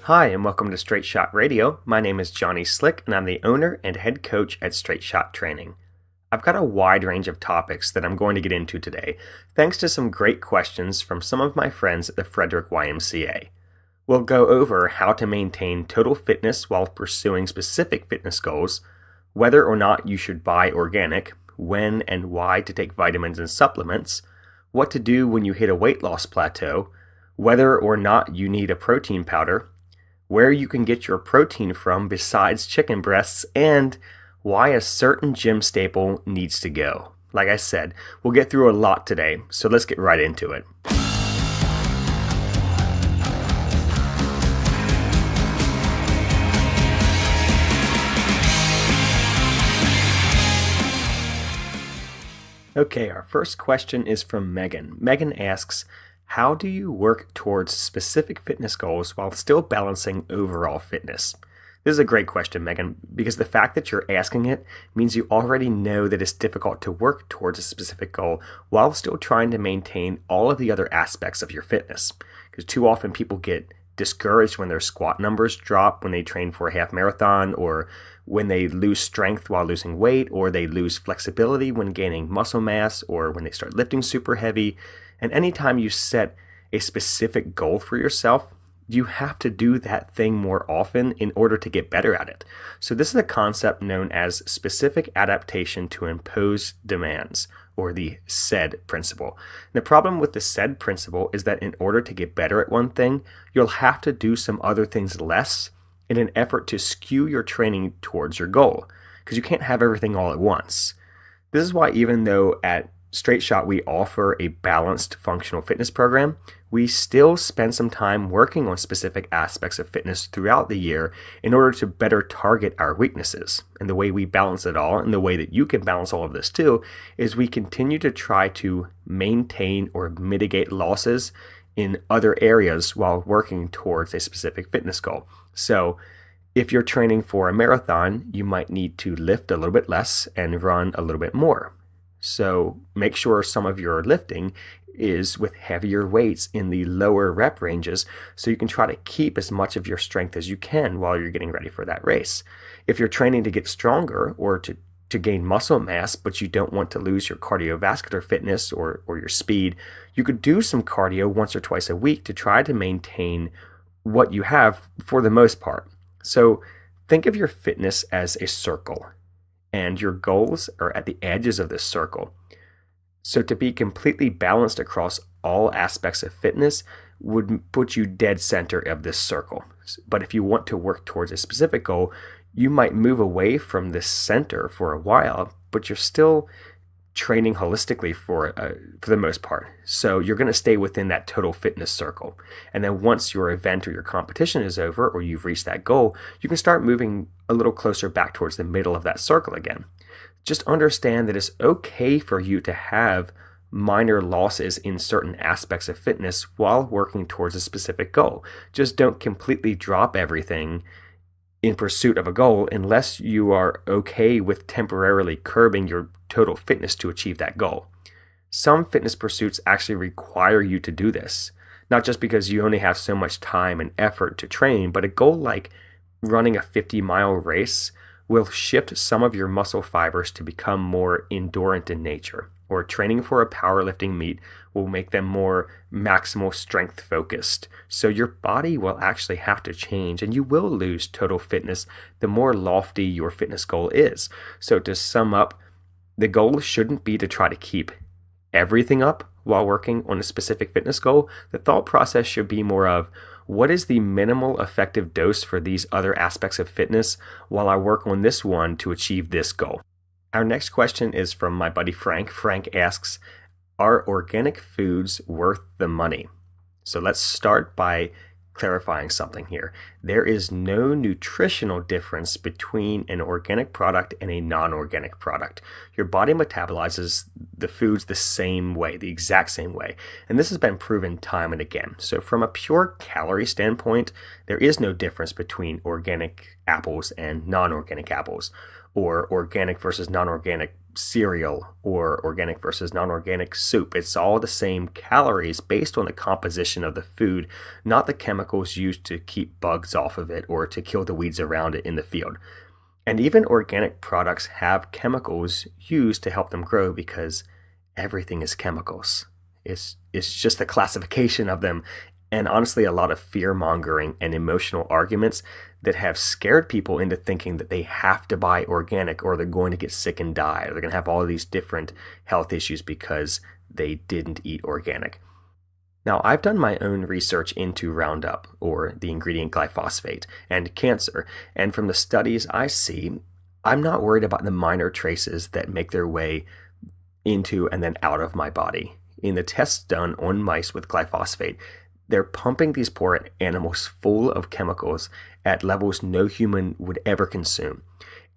Hi, and welcome to Straight Shot Radio. My name is Johnny Slick, and I'm the owner and head coach at Straight Shot Training. I've got a wide range of topics that I'm going to get into today, thanks to some great questions from some of my friends at the Frederick YMCA. We'll go over how to maintain total fitness while pursuing specific fitness goals, whether or not you should buy organic, when and why to take vitamins and supplements, what to do when you hit a weight loss plateau, whether or not you need a protein powder, where you can get your protein from besides chicken breasts, and why a certain gym staple needs to go. Like I said, we'll get through a lot today, so let's get right into it. Okay, our first question is from Megan. Megan asks, how do you work towards specific fitness goals while still balancing overall fitness? This is a great question, Megan, because the fact that you're asking it means you already know that it's difficult to work towards a specific goal while still trying to maintain all of the other aspects of your fitness. Because too often people get discouraged when their squat numbers drop when they train for a half marathon, or when they lose strength while losing weight, or they lose flexibility when gaining muscle mass, or when they start lifting super heavy. And anytime you set a specific goal for yourself, you have to do that thing more often in order to get better at it. So this is a concept known as specific adaptation to imposed demands, or the SAID principle. And the problem with the SAID principle is that in order to get better at one thing, you'll have to do some other things less in an effort to skew your training towards your goal, because you can't have everything all at once. This is why even though at Straight Shot we offer a balanced functional fitness program, we still spend some time working on specific aspects of fitness throughout the year in order to better target our weaknesses. And the way we balance it all, and the way that you can balance all of this too, is we continue to try to maintain or mitigate losses in other areas while working towards a specific fitness goal. So if you're training for a marathon, you might need to lift a little bit less and run a little bit more. So make sure some of your lifting is with heavier weights in the lower rep ranges, so you can try to keep as much of your strength as you can while you're getting ready for that race. If you're training to get stronger or to gain muscle mass, but you don't want to lose your cardiovascular fitness or your speed, you could do some cardio once or twice a week to try to maintain what you have for the most part. So think of your fitness as a circle, and your goals are at the edges of this circle. So to be completely balanced across all aspects of fitness would put you dead center of this circle. But if you want to work towards a specific goal, you might move away from this center for a while, but you're still training holistically for the most part. So you're going to stay within that total fitness circle. And then once your event or your competition is over, or you've reached that goal, you can start moving a little closer back towards the middle of that circle again. Just understand that it's okay for you to have minor losses in certain aspects of fitness while working towards a specific goal. Just don't completely drop everything in pursuit of a goal unless you are okay with temporarily curbing your total fitness to achieve that goal. Some fitness pursuits actually require you to do this, not just because you only have so much time and effort to train, but a goal like running a 50-mile race will shift some of your muscle fibers to become more endurant in nature, or training for a powerlifting meet will make them more maximal strength focused. So your body will actually have to change, and you will lose total fitness the more lofty your fitness goal is. So to sum up, the goal shouldn't be to try to keep everything up while working on a specific fitness goal. The thought process should be more of, what is the minimal effective dose for these other aspects of fitness while I work on this one to achieve this goal? Our next question is from my buddy Frank. Frank asks, are organic foods worth the money? So let's start by clarifying something here. There is no nutritional difference between an organic product and a non-organic product. Your body metabolizes the foods the same way, the exact same way. And this has been proven time and again. So from a pure calorie standpoint, there is no difference between organic apples and non-organic apples, or organic versus non-organic cereal or organic versus non-organic soup. It's all the same calories based on the composition of the food, not the chemicals used to keep bugs off of it or to kill the weeds around it in the field. And even organic products have chemicals used to help them grow because everything is chemicals. It's just the classification of them, and honestly a lot of fear mongering and emotional arguments that have scared people into thinking that they have to buy organic or they're going to get sick and die, or they're going to have all of these different health issues because they didn't eat organic. Now, I've done my own research into Roundup, or the ingredient glyphosate, and cancer, and from the studies I see, I'm not worried about the minor traces that make their way into and then out of my body. In the tests done on mice with glyphosate, they're pumping these poor animals full of chemicals at levels no human would ever consume.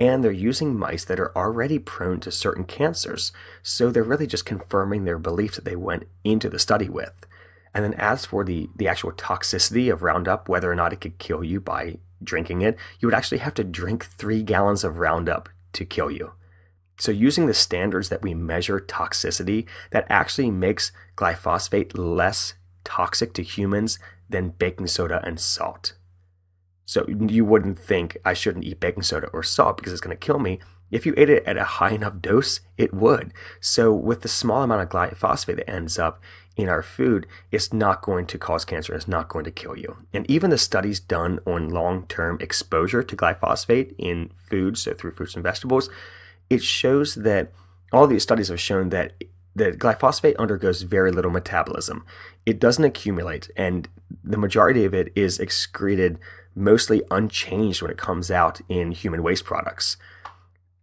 And they're using mice that are already prone to certain cancers, so they're really just confirming their beliefs that they went into the study with. And then as for the actual toxicity of Roundup, whether or not it could kill you by drinking it, you would actually have to drink 3 gallons of Roundup to kill you. So using the standards that we measure toxicity, that actually makes glyphosate less toxic to humans than baking soda and salt. So you wouldn't think I shouldn't eat baking soda or salt because it's going to kill me. If you ate it at a high enough dose, it would. So with the small amount of glyphosate that ends up in our food, it's not going to cause cancer. It's not going to kill you. And even the studies done on long-term exposure to glyphosate in foods, so through fruits and vegetables, it shows that all these studies have shown that glyphosate undergoes very little metabolism. It doesn't accumulate, and the majority of it is excreted mostly unchanged when it comes out in human waste products.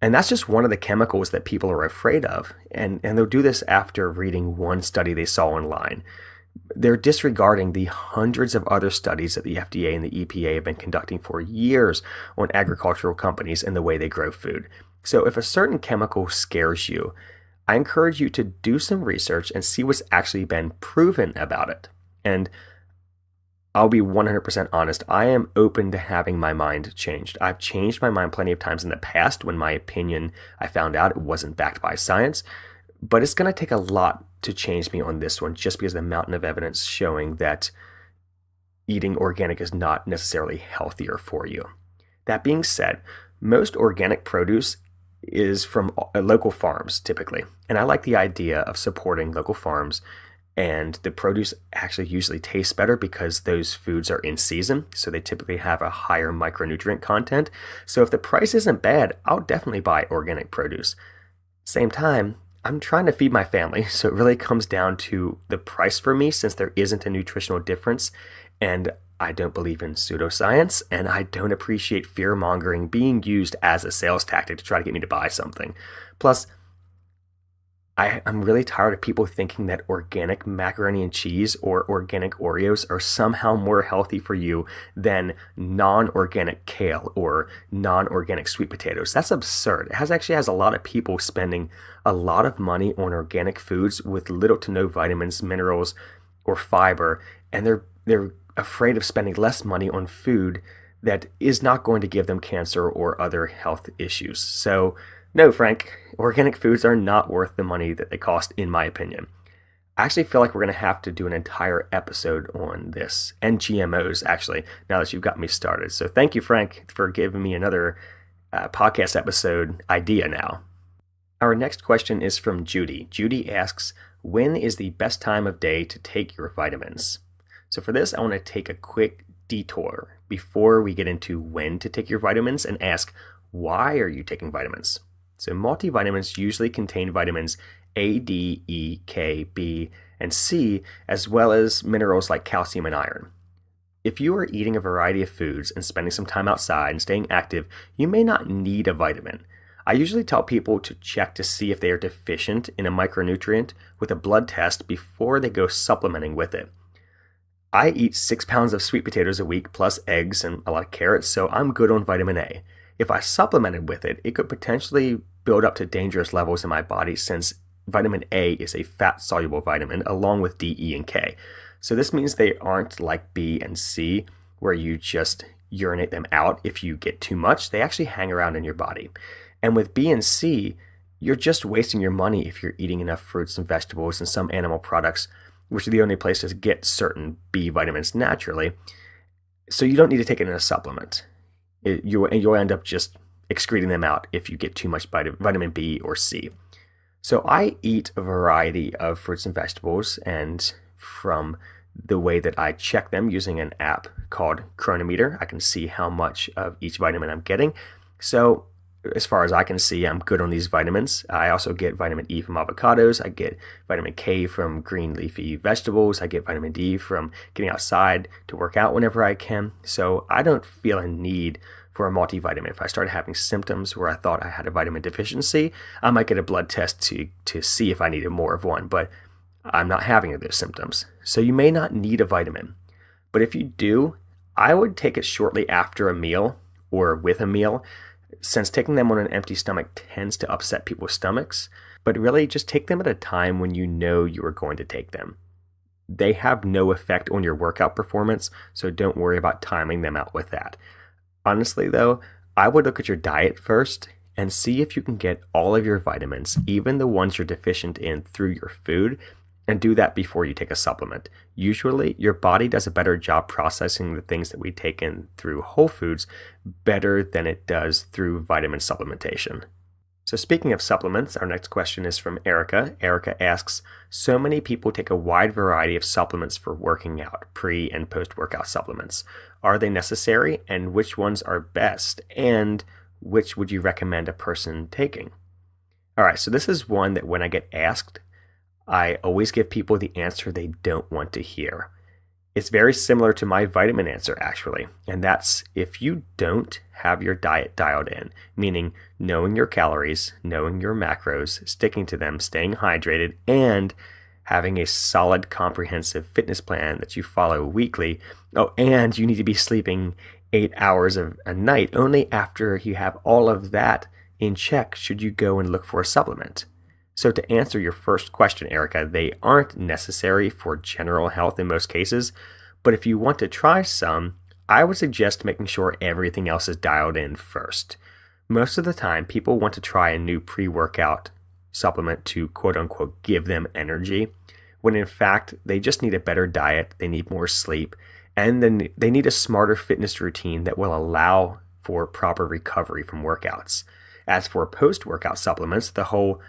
And that's just one of the chemicals that people are afraid of. And they'll do this after reading one study they saw online. They're disregarding the hundreds of other studies that the FDA and the EPA have been conducting for years on agricultural companies and the way they grow food. So if a certain chemical scares you, I encourage you to do some research and see what's actually been proven about it. And I'll be 100% honest, I am open to having my mind changed. I've changed my mind plenty of times in the past when my opinion, I found out it wasn't backed by science, but it's going to take a lot to change me on this one just because of the mountain of evidence showing that eating organic is not necessarily healthier for you. That being said, most organic produce is from local farms typically, and I like the idea of supporting local farms. And the produce actually usually tastes better because those foods are in season, so they typically have a higher micronutrient content. So if the price isn't bad, I'll definitely buy organic produce. Same time, I'm trying to feed my family, so it really comes down to the price for me since there isn't a nutritional difference. And I don't believe in pseudoscience, and I don't appreciate fear-mongering being used as a sales tactic to try to get me to buy something. Plus, I'm really tired of people thinking that organic macaroni and cheese or organic Oreos are somehow more healthy for you than non-organic kale or non-organic sweet potatoes. That's absurd. It actually has a lot of people spending a lot of money on organic foods with little to no vitamins, minerals, or fiber, and they're afraid of spending less money on food that is not going to give them cancer or other health issues. So no, Frank, organic foods are not worth the money that they cost, in my opinion. I actually feel like we're going to have to do an entire episode on this, and GMOs, actually, now that you've got me started. So thank you, Frank, for giving me another podcast episode idea now. Our next question is from Judy. Judy asks, when is the best time of day to take your vitamins? So for this, I want to take a quick detour before we get into when to take your vitamins and ask, why are you taking vitamins? So multivitamins usually contain vitamins A, D, E, K, B, and C, as well as minerals like calcium and iron. If you are eating a variety of foods and spending some time outside and staying active, you may not need a vitamin. I usually tell people to check to see if they are deficient in a micronutrient with a blood test before they go supplementing with it. I eat 6 pounds of sweet potatoes a week plus eggs and a lot of carrots, so I'm good on vitamin A. If I supplemented with it, it could potentially build up to dangerous levels in my body since vitamin A is a fat-soluble vitamin along with D, E, and K. So this means they aren't like B and C where you just urinate them out if you get too much. They actually hang around in your body. And with B and C, you're just wasting your money if you're eating enough fruits and vegetables and some animal products, which are the only places to get certain B vitamins naturally. So you don't need to take it in a supplement. You'll end up just excreting them out if you get too much vitamin B or C. So I eat a variety of fruits and vegetables, and from the way that I check them using an app called Chronometer, I can see how much of each vitamin I'm getting. So as far as I can see, I'm good on these vitamins. I also get vitamin E from avocados. I get vitamin K from green leafy vegetables. I get vitamin D from getting outside to work out whenever I can. So I don't feel a need for a multivitamin. If I started having symptoms where I thought I had a vitamin deficiency, I might get a blood test to see if I needed more of one, but I'm not having those symptoms. So you may not need a vitamin. But if you do, I would take it shortly after a meal or with a meal, since taking them on an empty stomach tends to upset people's stomachs. But really just take them at a time when you know you are going to take them. They have no effect on your workout performance, so don't worry about timing them out with that. Honestly though, I would look at your diet first and see if you can get all of your vitamins, even the ones you're deficient in, through your food, and do that before you take a supplement. Usually, your body does a better job processing the things that we take in through whole foods better than it does through vitamin supplementation. So speaking of supplements, our next question is from Erica. Erica asks, so many people take a wide variety of supplements for working out, pre and post-workout supplements. Are they necessary, and which ones are best, and which would you recommend a person taking? All right, so this is one that when I get asked, I always give people the answer they don't want to hear. It's very similar to my vitamin answer, actually, and that's if you don't have your diet dialed in, meaning knowing your calories, knowing your macros, sticking to them, staying hydrated, and having a solid, comprehensive fitness plan that you follow weekly. Oh, and you need to be sleeping 8 hours a night. Only after you have all of that in check should you go and look for a supplement. So to answer your first question, Erica, they aren't necessary for general health in most cases, but if you want to try some, I would suggest making sure everything else is dialed in first. Most of the time, people want to try a new pre-workout supplement to quote-unquote give them energy, when in fact, they just need a better diet, they need more sleep, and then they need a smarter fitness routine that will allow for proper recovery from workouts. As for post-workout supplements, the whole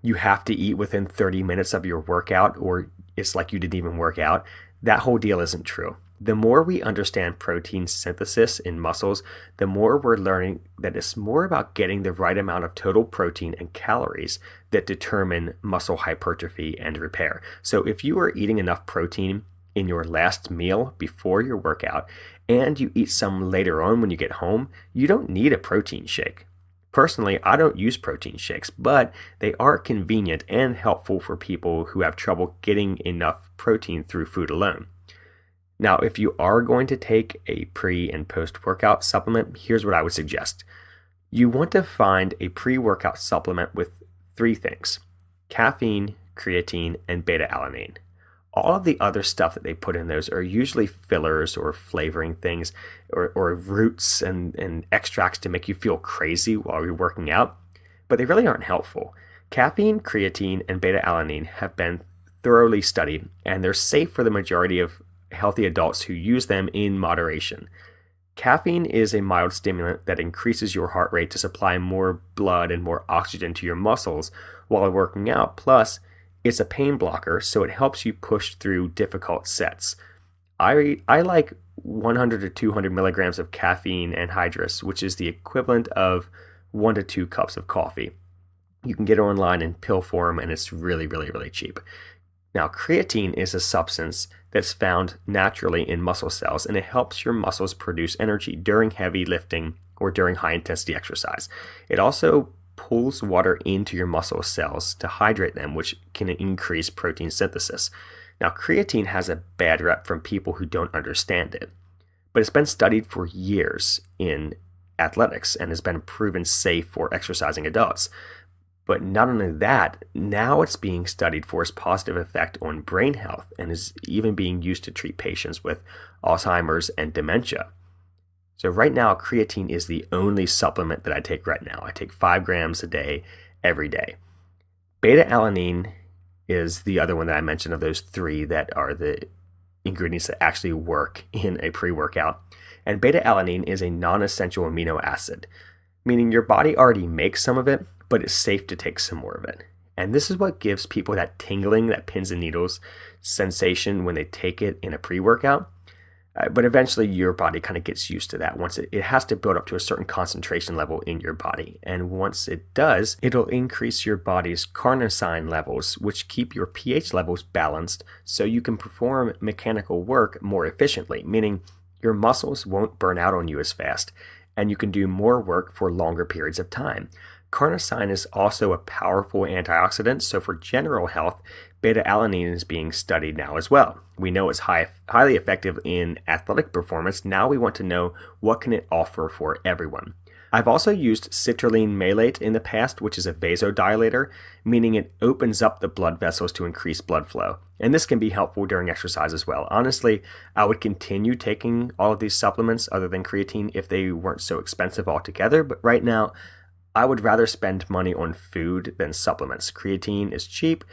you have to eat within 30 minutes of your workout or it's like you didn't even work out, that whole deal isn't true. The more we understand protein synthesis in muscles, the more we're learning that it's more about getting the right amount of total protein and calories that determine muscle hypertrophy and repair. So if you are eating enough protein in your last meal before your workout and you eat some later on when you get home, you don't need a protein shake. Personally, I don't use protein shakes, but they are convenient and helpful for people who have trouble getting enough protein through food alone. Now, if you are going to take a pre and post-workout supplement, here's what I would suggest. You want to find a pre-workout supplement with 3 things: caffeine, creatine, and beta-alanine. All of the other stuff that they put in those are usually fillers or flavoring things or roots and extracts to make you feel crazy while you're working out, but they really aren't helpful. Caffeine, creatine, and beta-alanine have been thoroughly studied, and they're safe for the majority of healthy adults who use them in moderation. Caffeine is a mild stimulant that increases your heart rate to supply more blood and more oxygen to your muscles while working out. Plus, it's a pain blocker, so it helps you push through difficult sets. I like 100 to 200 milligrams of caffeine anhydrous, which is the equivalent of 1 to 2 cups of coffee. You can get it online in pill form, and it's really, really, really cheap. Now, creatine is a substance that's found naturally in muscle cells, and it helps your muscles produce energy during heavy lifting or during high-intensity exercise. It also pulls water into your muscle cells to hydrate them, which can increase protein synthesis. Now, creatine has a bad rep from people who don't understand it, but it's been studied for years in athletics and has been proven safe for exercising adults. But not only that, now it's being studied for its positive effect on brain health and is even being used to treat patients with Alzheimer's and dementia. So right now, creatine is the only supplement that I take right now. I take 5 grams a day, every day. Beta alanine is the other one that I mentioned of those three that are the ingredients that actually work in a pre-workout. And beta alanine is a non-essential amino acid, meaning your body already makes some of it, but it's safe to take some more of it. And this is what gives people that tingling, that pins and needles sensation when they take it in a pre-workout. But eventually your body kind of gets used to that. Once it has to build up to a certain concentration level in your body. And once it does, it'll increase your body's carnosine levels, which keep your pH levels balanced so you can perform mechanical work more efficiently, meaning your muscles won't burn out on you as fast, and you can do more work for longer periods of time. Carnosine is also a powerful antioxidant, so for general health, beta-alanine is being studied now as well. We know it's highly effective in athletic performance. Now we want to know what can it offer for everyone. I've also used citrulline malate in the past, which is a vasodilator, meaning it opens up the blood vessels to increase blood flow. And this can be helpful during exercise as well. Honestly, I would continue taking all of these supplements other than creatine if they weren't so expensive altogether. But right now, I would rather spend money on food than supplements. Creatine is cheap.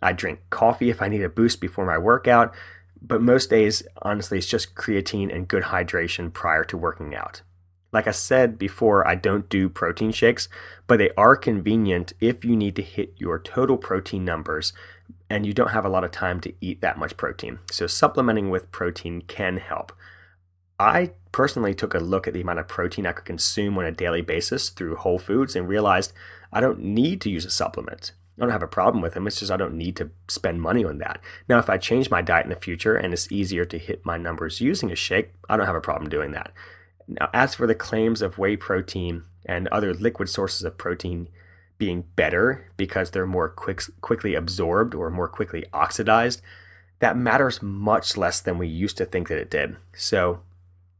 I drink coffee if I need a boost before my workout. But most days, honestly, it's just creatine and good hydration prior to working out. Like I said before, I don't do protein shakes, but they are convenient if you need to hit your total protein numbers and you don't have a lot of time to eat that much protein. So supplementing with protein can help. I personally took a look at the amount of protein I could consume on a daily basis through Whole Foods and realized I don't need to use a supplement. I don't have a problem with them. It's just I don't need to spend money on that. Now, if I change my diet in the future and it's easier to hit my numbers using a shake, I don't have a problem doing that. Now, as for the claims of whey protein and other liquid sources of protein being better because they're more quickly absorbed or more quickly oxidized, that matters much less than we used to think that it did. So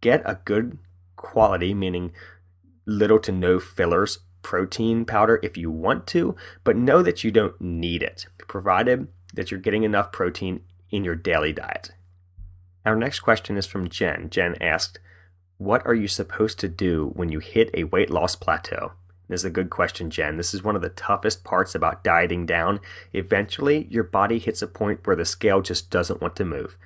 get a good quality, meaning little to no fillers, protein powder if you want to, but know that you don't need it, provided that you're getting enough protein in your daily diet. Our next question is from Jen. Jen asked, what are you supposed to do when you hit a weight loss plateau? This is a good question, Jen. This is one of the toughest parts about dieting down. Eventually, your body hits a point where the scale just doesn't want to move.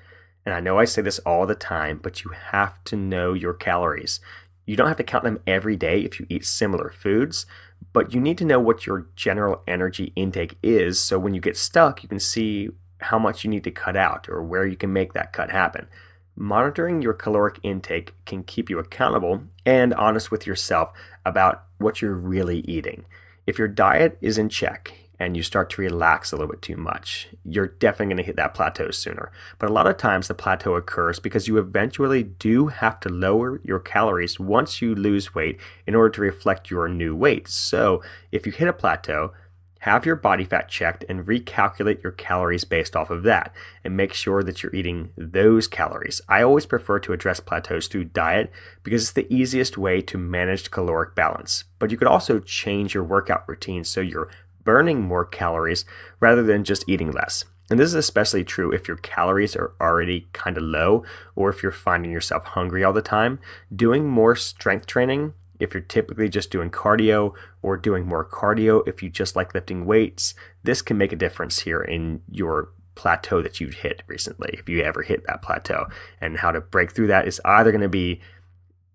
And I know I say this all the time, but you have to know your calories. You don't have to count them every day if you eat similar foods, but you need to know what your general energy intake is so when you get stuck, you can see how much you need to cut out or where you can make that cut happen. Monitoring your caloric intake can keep you accountable and honest with yourself about what you're really eating. If your diet is in check and you start to relax a little bit too much, you're definitely going to hit that plateau sooner. But a lot of times the plateau occurs because you eventually do have to lower your calories once you lose weight in order to reflect your new weight. So if you hit a plateau, have your body fat checked and recalculate your calories based off of that and make sure that you're eating those calories. I always prefer to address plateaus through diet because it's the easiest way to manage caloric balance. But you could also change your workout routine so you're burning more calories rather than just eating less. And this is especially true if your calories are already kind of low or if you're finding yourself hungry all the time. Doing more strength training, if you're typically just doing cardio, or doing more cardio if you just like lifting weights, this can make a difference here in your plateau that you've hit recently, if you ever hit that plateau. And how to break through that is either going to be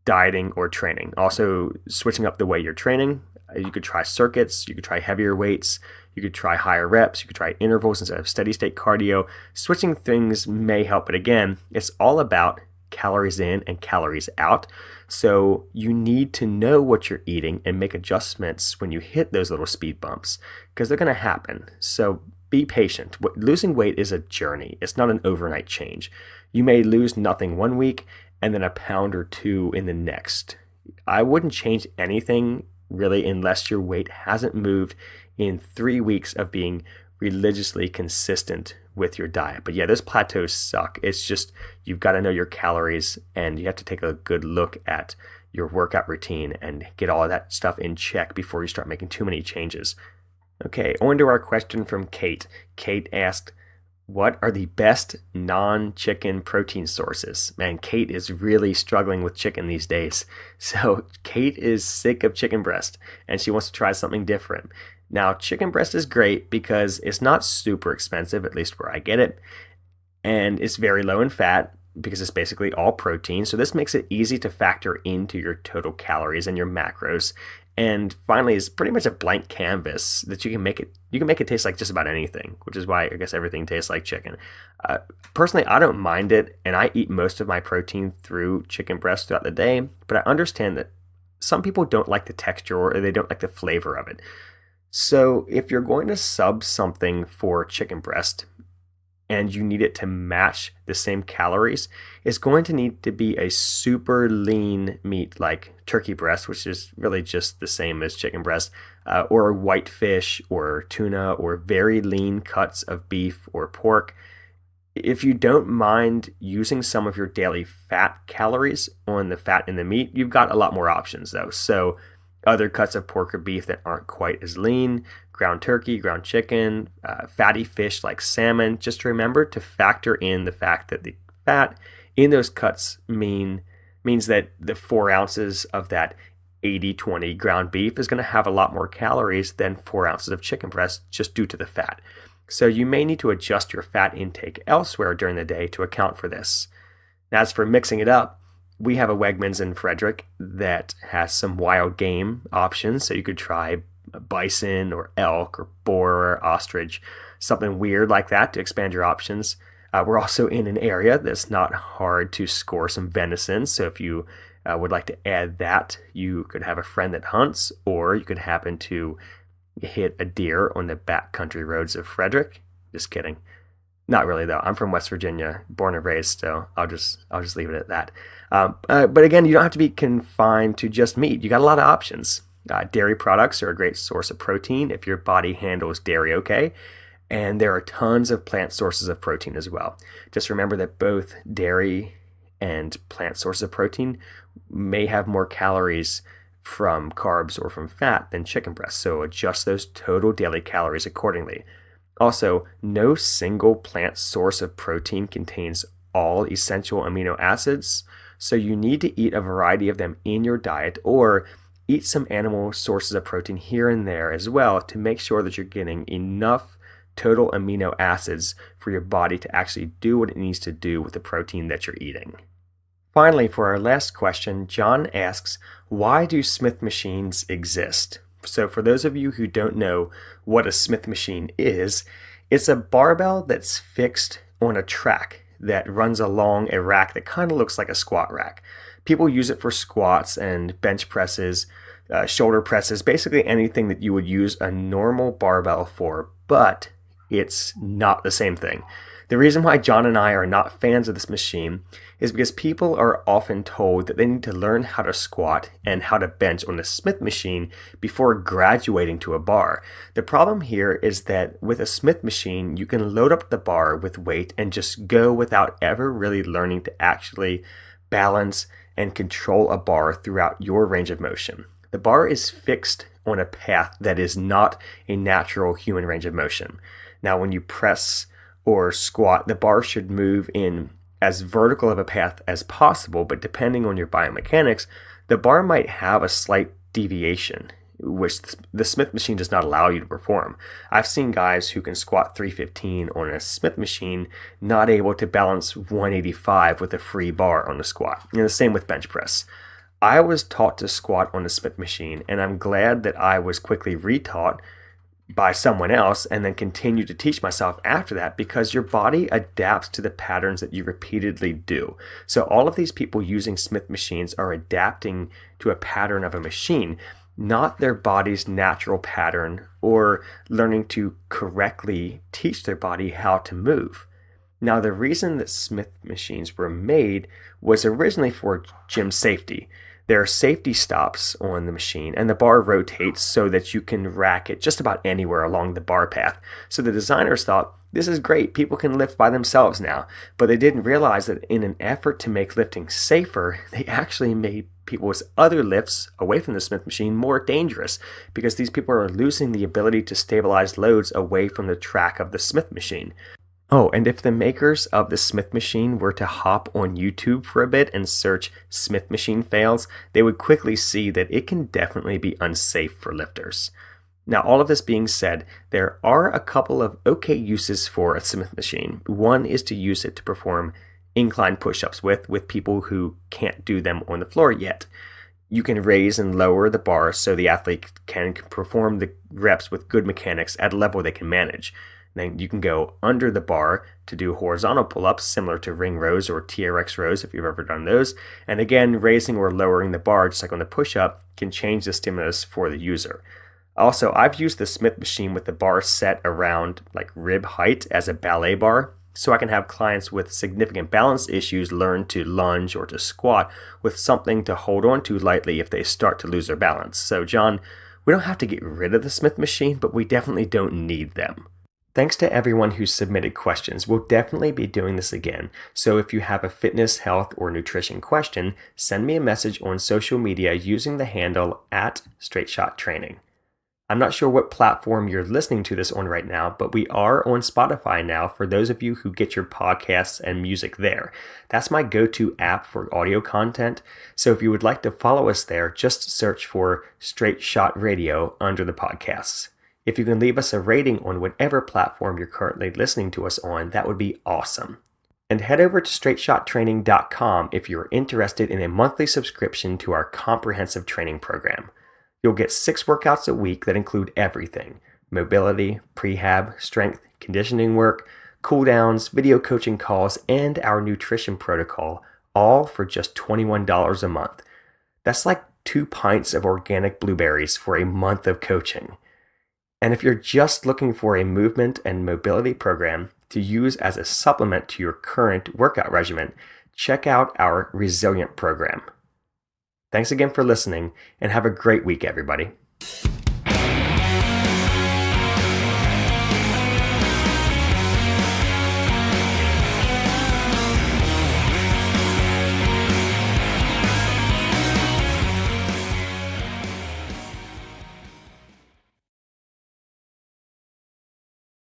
dieting or training. Also, switching up the way you're training. You could try circuits, you could try heavier weights, you could try higher reps, you could try intervals instead of steady state cardio. Switching things may help, but again, it's all about calories in and calories out. So you need to know what you're eating and make adjustments when you hit those little speed bumps because they're going to happen. So be patient. Losing weight is a journey. It's not an overnight change. You may lose nothing one week and then a pound or two in the next. I wouldn't change anything really unless your weight hasn't moved in 3 weeks of being religiously consistent with your diet. But yeah, those plateaus suck. It's just, you've got to know your calories and you have to take a good look at your workout routine and get all of that stuff in check before you start making too many changes. Okay, on to our question from Kate. Kate asked, what are the best non-chicken protein sources? Man, Kate is really struggling with chicken these days. So Kate is sick of chicken breast and she wants to try something different. Now, chicken breast is great because it's not super expensive, at least where I get it, and it's very low in fat because it's basically all protein. So this makes it easy to factor into your total calories and your macros. And finally, it's pretty much a blank canvas that you can make it taste like just about anything, which is why I guess everything tastes like chicken. Personally, I don't mind it, and I eat most of my protein through chicken breast throughout the day, but I understand that some people don't like the texture or they don't like the flavor of it. So if you're going to sub something for chicken breast and you need it to match the same calories, it's going to need to be a super lean meat like turkey breast, which is really just the same as chicken breast, or whitefish or tuna, or very lean cuts of beef or pork. If you don't mind using some of your daily fat calories on the fat in the meat, you've got a lot more options though. So other cuts of pork or beef that aren't quite as lean, ground turkey, ground chicken, fatty fish like salmon. Just remember to factor in the fact that the fat in those cuts means that the 4 ounces of that 80-20 ground beef is going to have a lot more calories than 4 ounces of chicken breast just due to the fat. So you may need to adjust your fat intake elsewhere during the day to account for this. Now, as for mixing it up, we have a Wegmans in Frederick that has some wild game options. So you could try bison or elk or boar or ostrich, something weird like that to expand your options. We're also in an area that's not hard to score some venison. So if you would like to add that, you could have a friend that hunts, or you could happen to hit a deer on the backcountry roads of Frederick. Just kidding. Not really though. I'm from West Virginia, born and raised, so I'll just leave it at that. But again, you don't have to be confined to just meat. You got a lot of options. Dairy products are a great source of protein if your body handles dairy okay. And there are tons of plant sources of protein as well. Just remember that both dairy and plant sources of protein may have more calories from carbs or from fat than chicken breast. So adjust those total daily calories accordingly. Also, no single plant source of protein contains all essential amino acids, so you need to eat a variety of them in your diet, or eat some animal sources of protein here and there as well to make sure that you're getting enough total amino acids for your body to actually do what it needs to do with the protein that you're eating. Finally, for our last question, John asks, why do Smith machines exist? So for those of you who don't know what a Smith machine is, it's a barbell that's fixed on a track that runs along a rack that kind of looks like a squat rack. People use it for squats and bench presses, shoulder presses, basically anything that you would use a normal barbell for, but it's not the same thing. The reason why John and I are not fans of this machine is because people are often told that they need to learn how to squat and how to bench on the Smith machine before graduating to a bar. The problem here is that with a Smith machine, you can load up the bar with weight and just go without ever really learning to actually balance and control a bar throughout your range of motion. The bar is fixed on a path that is not a natural human range of motion. Now, when you press or squat, the bar should move in as vertical of a path as possible, but depending on your biomechanics, the bar might have a slight deviation, which the Smith machine does not allow you to perform. I've seen guys who can squat 315 on a Smith machine, not able to balance 185 with a free bar on the squat. And the same with bench press. I was taught to squat on the Smith machine, and I'm glad that I was quickly retaught by someone else and then continue to teach myself after that, because your body adapts to the patterns that you repeatedly do. So all of these people using Smith machines are adapting to a pattern of a machine, not their body's natural pattern, or learning to correctly teach their body how to move. Now, the reason that Smith machines were made was originally for gym safety. There are safety stops on the machine, and the bar rotates so that you can rack it just about anywhere along the bar path. So the designers thought, this is great, people can lift by themselves now. But they didn't realize that in an effort to make lifting safer, they actually made people's other lifts away from the Smith machine more dangerous, because these people are losing the ability to stabilize loads away from the track of the Smith machine. Oh, and if the makers of the Smith machine were to hop on YouTube for a bit and search Smith machine fails, they would quickly see that it can definitely be unsafe for lifters. Now, all of this being said, there are a couple of okay uses for a Smith machine. One is to use it to perform incline push-ups with people who can't do them on the floor yet. You can raise and lower the bar so the athlete can perform the reps with good mechanics at a level they can manage. Then you can go under the bar to do horizontal pull-ups similar to ring rows or TRX rows if you've ever done those. And again, raising or lowering the bar, just like on the push-up, can change the stimulus for the user. Also, I've used the Smith machine with the bar set around like rib height as a ballet bar, so I can have clients with significant balance issues learn to lunge or to squat with something to hold on to lightly if they start to lose their balance. So John, we don't have to get rid of the Smith machine, but we definitely don't need them. Thanks to everyone who submitted questions. We'll definitely be doing this again. So if you have a fitness, health, or nutrition question, send me a message on social media using the handle @StraightShotTraining. I'm not sure what platform you're listening to this on right now, but we are on Spotify now for those of you who get your podcasts and music there. That's my go-to app for audio content. So if you would like to follow us there, just search for Straight Shot Radio under the podcasts. If you can leave us a rating on whatever platform you're currently listening to us on, that would be awesome. And head over to straightshottraining.com if you're interested in a monthly subscription to our comprehensive training program. You'll get 6 workouts a week that include everything: mobility, prehab, strength, conditioning work, cool downs, video coaching calls, and our nutrition protocol, all for just $21 a month. That's like 2 pints of organic blueberries for a month of coaching. And if you're just looking for a movement and mobility program to use as a supplement to your current workout regimen, check out our Resilient program. Thanks again for listening, and have a great week, everybody.